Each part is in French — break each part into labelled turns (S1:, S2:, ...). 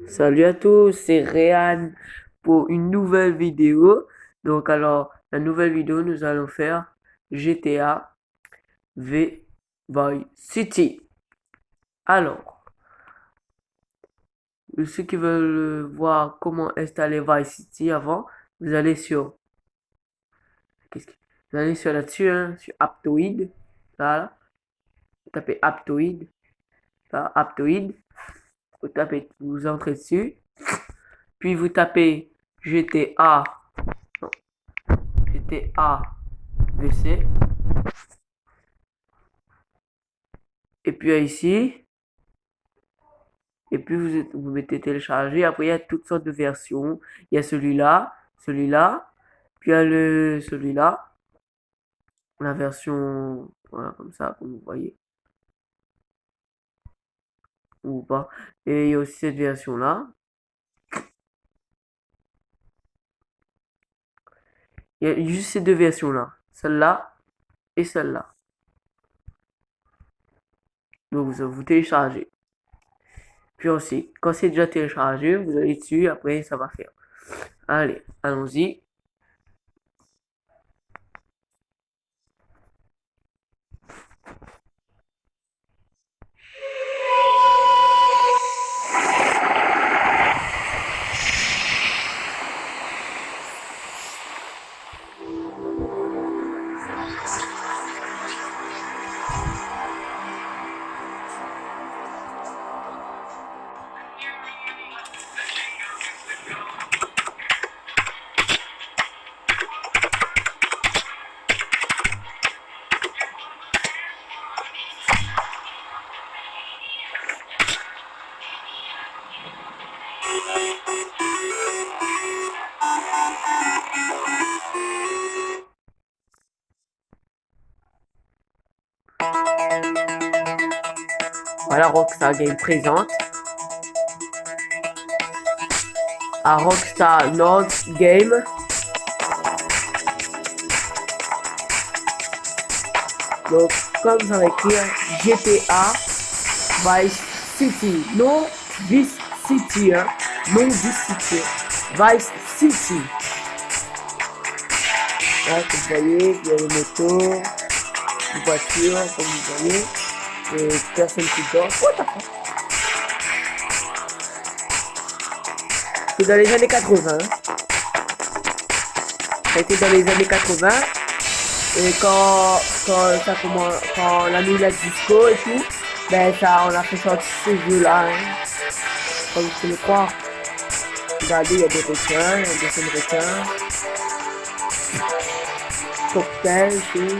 S1: Salut à tous, c'est Réan pour une nouvelle vidéo. Donc alors, la nouvelle vidéo, nous allons faire GTA V Vice City. Alors, ceux qui veulent voir comment installer Vice City avant, vous allez sur, qu'est-ce que, vous allez sur là-dessus, hein, sur Aptoid. Voilà, vous tapez Aptoid, là, Aptoid. Vous tapez, vous entrez dessus, puis vous tapez GTA, non, GTA VC. Et puis ici, et puis vous mettez télécharger. Après, il y a toutes sortes de versions. Il y a celui-là, puis il y a celui-là, la version, voilà, comme ça, comme vous voyez, ou pas. Et il y a aussi cette version-là. Il y a juste ces deux versions-là, celle-là et celle-là. Donc vous téléchargez. Puis aussi, quand c'est déjà téléchargé, vous allez dessus, après ça va faire. Allez, allons-y. Voilà, Rockstar Game présente. À Rockstar North Game. Donc, comme ça va écrire GTA Vice City. Non Vice City, hein. Non Vice City. Vice City. Là, comme vous voyez, il y a les motos, les voitures, comme vous voyez. Les personnes qui dorment. What the fuck? C'est dans les années 80. Ça a été dans les années 80. Et quand ça commence, quand on a mis la disco et tout, ben ça, on a fait sortir ces jeux-là, hein. Comme vous pouvez le croire. Regardez, il y a des requins, il y a des jeunes requins, cocktails, tout,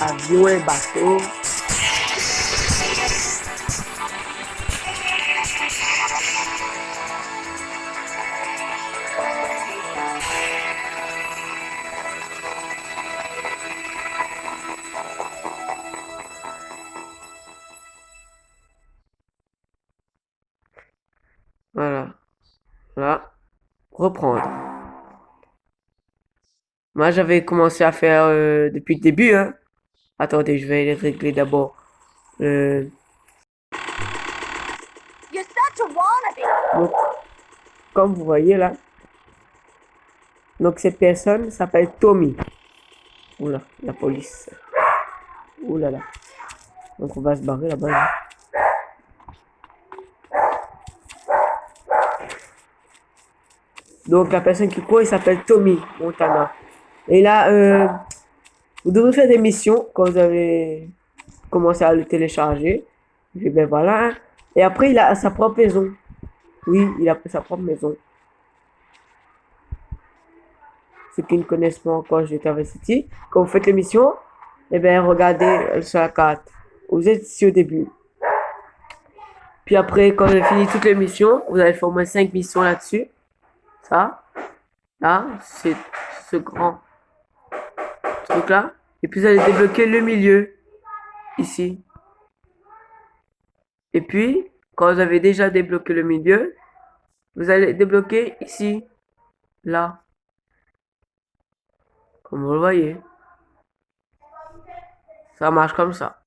S1: avions et bateaux. Voilà. Voilà. Reprendre. Moi, j'avais commencé à faire depuis le début, hein. Attendez, je vais les régler d'abord. Euh, donc, comme vous voyez là, donc cette personne s'appelle Tommy. Oula, la police. Oula là. Donc on va se barrer là-bas, là. Donc la personne qui court, il s'appelle Tommy Montana. Et là, vous devrez faire des missions quand vous avez commencé à le télécharger. Et ben voilà, hein. Et après, il a sa propre maison. Oui, il a sa propre maison. Ceux qui ne connaissent pas encore GTA Vice City, quand vous faites l'émission, eh bien, regardez sur la carte. Vous êtes ici au début. Puis après, quand vous avez fini toutes les missions, vous allez faire au moins 5 missions là-dessus. Ça, là, c'est ce grand truc-là. Et puis, vous allez débloquer le milieu, ici. Et puis, quand vous avez déjà débloqué le milieu, vous allez débloquer ici, là, comme vous le voyez. Ça marche comme ça.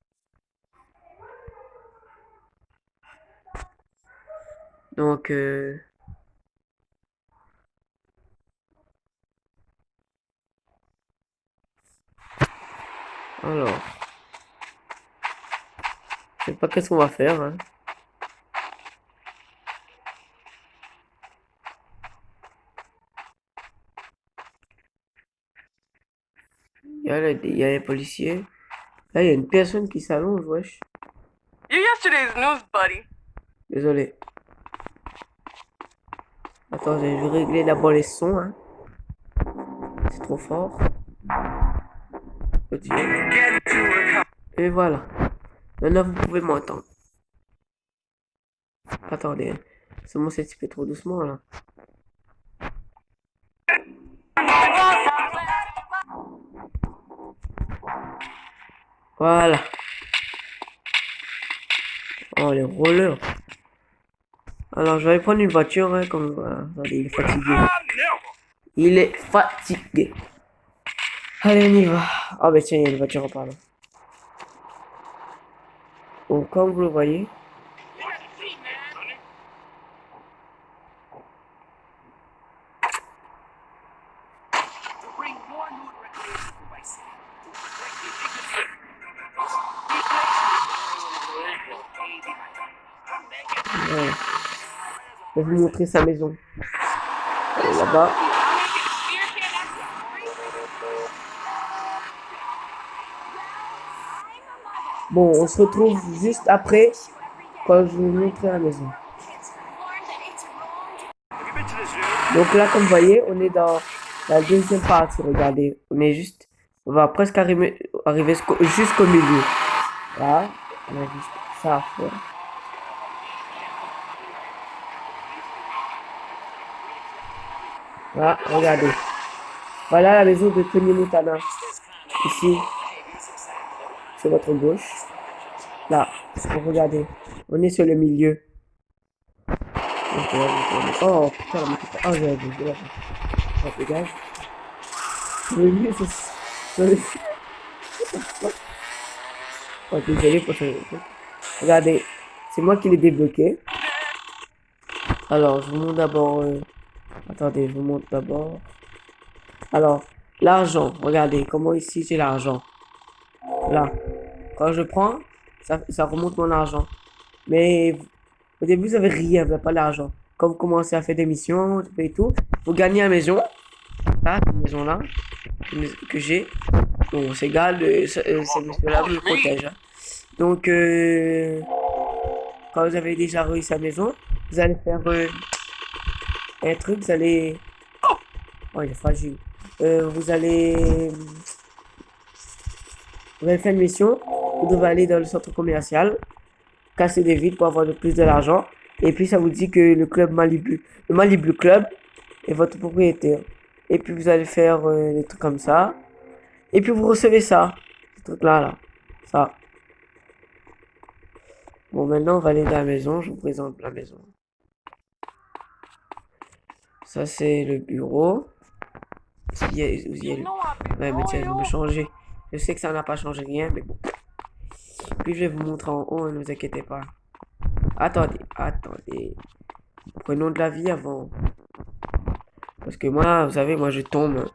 S1: Donc, alors, je sais pas qu'est-ce qu'on va faire, hein. Il y a les policiers. Là, il y a une personne qui s'allonge, wesh.
S2: You're yesterday's news, buddy.
S1: Désolé. Attends, je vais régler d'abord les sons, hein. C'est trop fort. Ok. Et voilà. Maintenant, vous pouvez m'entendre. Attendez. C'est moi, c'est un petit peu trop doucement, là. Voilà. Oh, les rollers. Alors, je vais prendre une voiture, hein, comme... Voilà. Attendez, il est fatigué. Il est fatigué. Allez, on y va. Ah, ben tiens, il y a une voiture en parlant. Donc, comme vous le voyez... Voilà. Je vais vous montrer sa maison. Elle est là-bas. Bon, on se retrouve juste après, quand je vais vous montrer la maison. Donc là, comme vous voyez, on est dans la deuxième partie. Regardez, on va presque arriver jusqu'au milieu. Là, on a juste ça à faire. Là, regardez. Voilà la maison de Tony Montana. Ici, sur votre gauche. Là, regardez. On est sur le milieu. Oh putain, la moto. Oh, j'ai vu. Oh, dégage. Le milieu, c'est... Oh, désolé pour ce truc. Regardez, c'est moi qui l'ai débloqué. Alors, je vous montre d'abord... Attendez, je vous montre d'abord. Alors, l'argent. Regardez, comment ici j'ai l'argent. Là. Quand je prends, ça remonte mon argent. Mais au début, vous n'avez rien, vous n'avez pas l'argent. Quand vous commencez à faire des missions et tout, vous gagnez la maison. Là, cette maison-là, que j'ai. Bon, c'est égal, cette maison-là me protège. Hein. Donc, quand vous avez déjà réussi la maison, vous allez faire un truc, vous allez... Oh, il est fragile. Vous allez faire une mission. Vous devez aller dans le centre commercial, casser des vitres pour avoir plus de l'argent. Et puis, ça vous dit que le Malibu Club est votre propriétaire. Et puis, vous allez faire des trucs comme ça. Et puis, vous recevez ça. Ce truc-là, là. Ça. Bon, maintenant, on va aller dans la maison. Je vous présente la maison. Ça, c'est le bureau. Ouais, mais tiens, je vais me changer. Je sais que ça n'a pas changé rien, mais bon. Puis je vais vous montrer en haut, ne vous inquiétez pas. Attendez. Prenons de la vie avant. Parce que moi, vous savez, moi je tombe.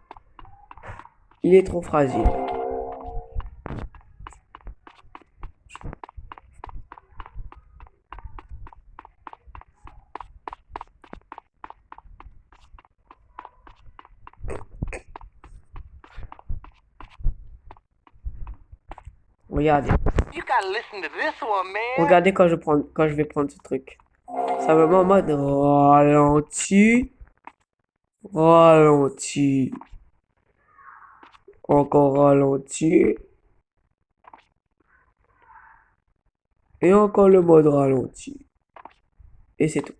S1: Il est trop fragile. Regardez. Regardez quand je vais prendre ce truc. Ça me met en mode ralenti. Ralenti. Encore ralenti. Et encore le mode ralenti. Et c'est tout.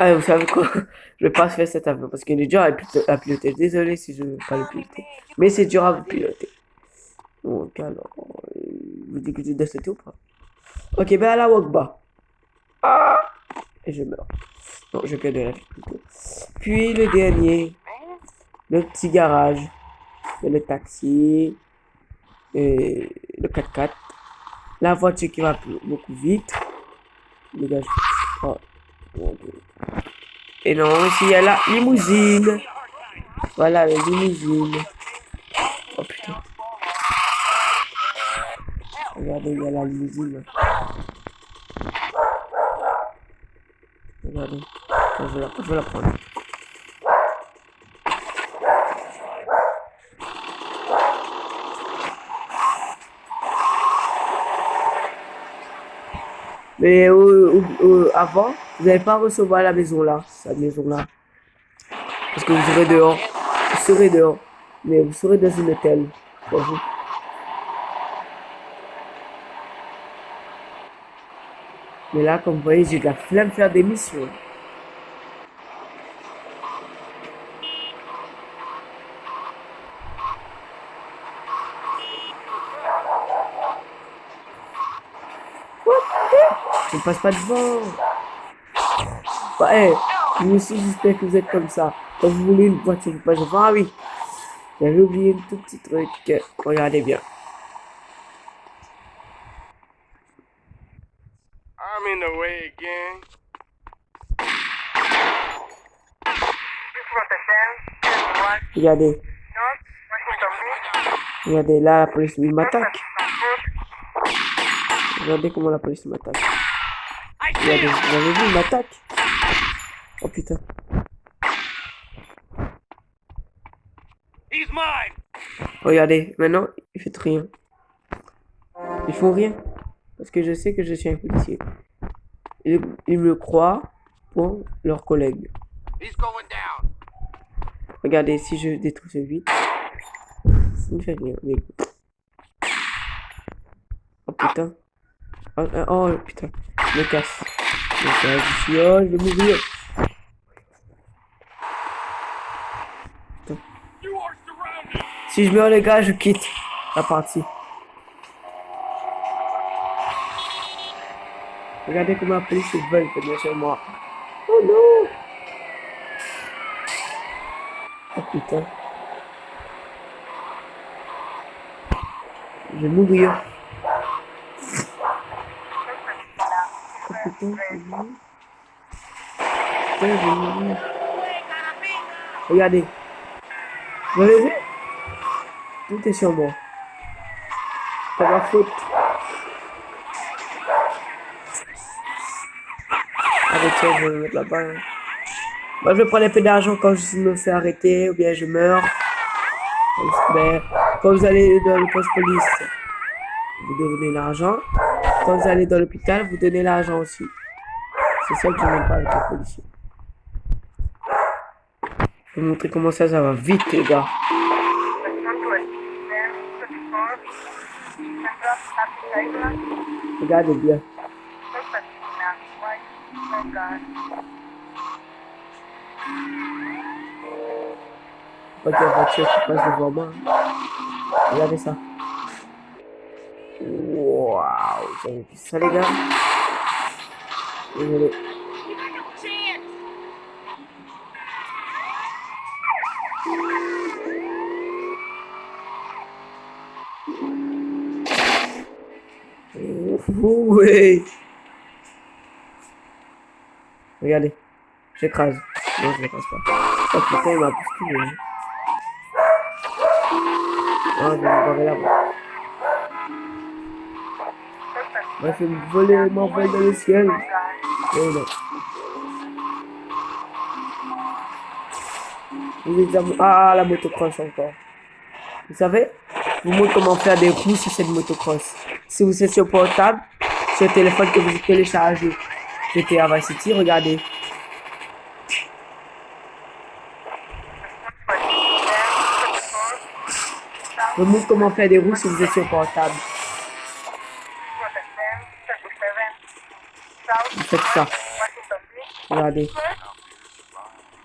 S1: Ah, vous savez quoi? Je vais pas faire cet avion parce qu'il est dur à piloter. Désolé si je ne veux pas le piloter. Mais c'est dur à piloter. Donc alors, vous dites que je dois sauter ou pas? Ok, ben à la Wokba. Ah! Et je meurs. Non, je perds de la vie plutôt. Puis le dernier, le petit garage, le taxi, le 4x4, la voiture qui va beaucoup vite. Dégage. Oh, mon Dieu. Et non, aussi il y a la limousine. Voilà la limousine. Oh putain. Regardez, il y a la limousine. Regardez. Je vais la prendre. Mais avant, vous n'allez pas recevoir la maison là. Cette maison là. Parce que vous serez dehors. Vous serez dehors. Mais vous serez dans une hôtel. Pour vous. Mais là, comme vous voyez, j'ai de la flemme de faire des missions. Je ne passe pas devant. Bah, hey, vous aussi, j'espère que vous êtes comme ça. Quand vous voulez une voiture, vous passez devant. Ah oui. J'avais oublié un tout petit truc. Regardez bien.
S3: I'm in the way again.
S1: Regardez. Regardez, là, la police m'attaque. Regardez comment la police m'attaque. Regardez, vous avez vu, il m'attaque. Oh putain.
S3: He's mine.
S1: Regardez, maintenant, ils font rien. Ils font rien. Parce que je sais que je suis un policier. Ils me croient pour leurs collègues.
S3: He's going down.
S1: Regardez, si je détruis ce vide, ça ne fait rien. Mais... Oh putain. Oh putain. Je me casse. Je me casse d'ici. Oh, je vais mourir. Putain. Si je meurs, les gars, je quitte la partie. Regardez comment la police veulent venir chez moi. Oh non! Oh putain. Je vais mourir. Oh putain, c'est bon. Putain, je vais mourir. Regardez. Vous avez vu? Tout est sur moi. C'est pas ma faute. Allez, tiens, je vais me mettre là-bas. Moi, je vais prendre un peu d'argent quand je me fais arrêter ou bien je meurs. Ben, quand vous allez dans le poste police, vous donnez l'argent. Quand vous allez dans l'hôpital, vous donnez l'argent aussi. C'est ça que je n'aime pas avec les policiers. Je vais vous montrer comment ça va vite, les gars. Regardez bien. Pas qu'il y a une voiture qui passe devant moi. Regardez ça. Waouh, vous avez vu ça, les gars? Désolé. Oui. Regardez. J'écrase. Non, je l'écrase pas. Oh putain, il m'a bousculé. Oh, je vais me barrer là-bas. Il fait me voler, m'envoyer dans le ciel. Oh non. Vous êtes ah, la motocross encore. Vous savez, je vous montre comment faire des roues sur cette motocross. Si vous êtes sur portable, sur le téléphone que vous téléchargez GTA Vice City, regardez. Je vous montre comment faire des roues si vous êtes sur portable. Vous faites ça. Regardez.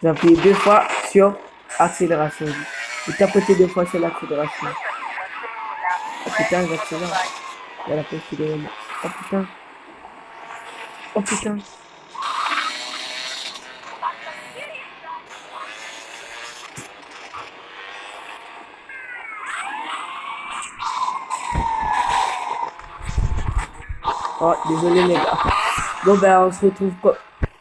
S1: Vous appuyez 2 fois sur accélération. Vous tapotez 2 fois sur l'accélération. Oh putain, j'accélère. Il y a la police qui est derrière moi. Oh putain. Oh putain. Oh, désolé les gars. Bon ben on se retrouve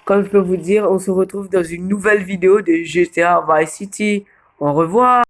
S1: comme je peux vous dire, on se retrouve dans une nouvelle vidéo de GTA Vice City. Au revoir.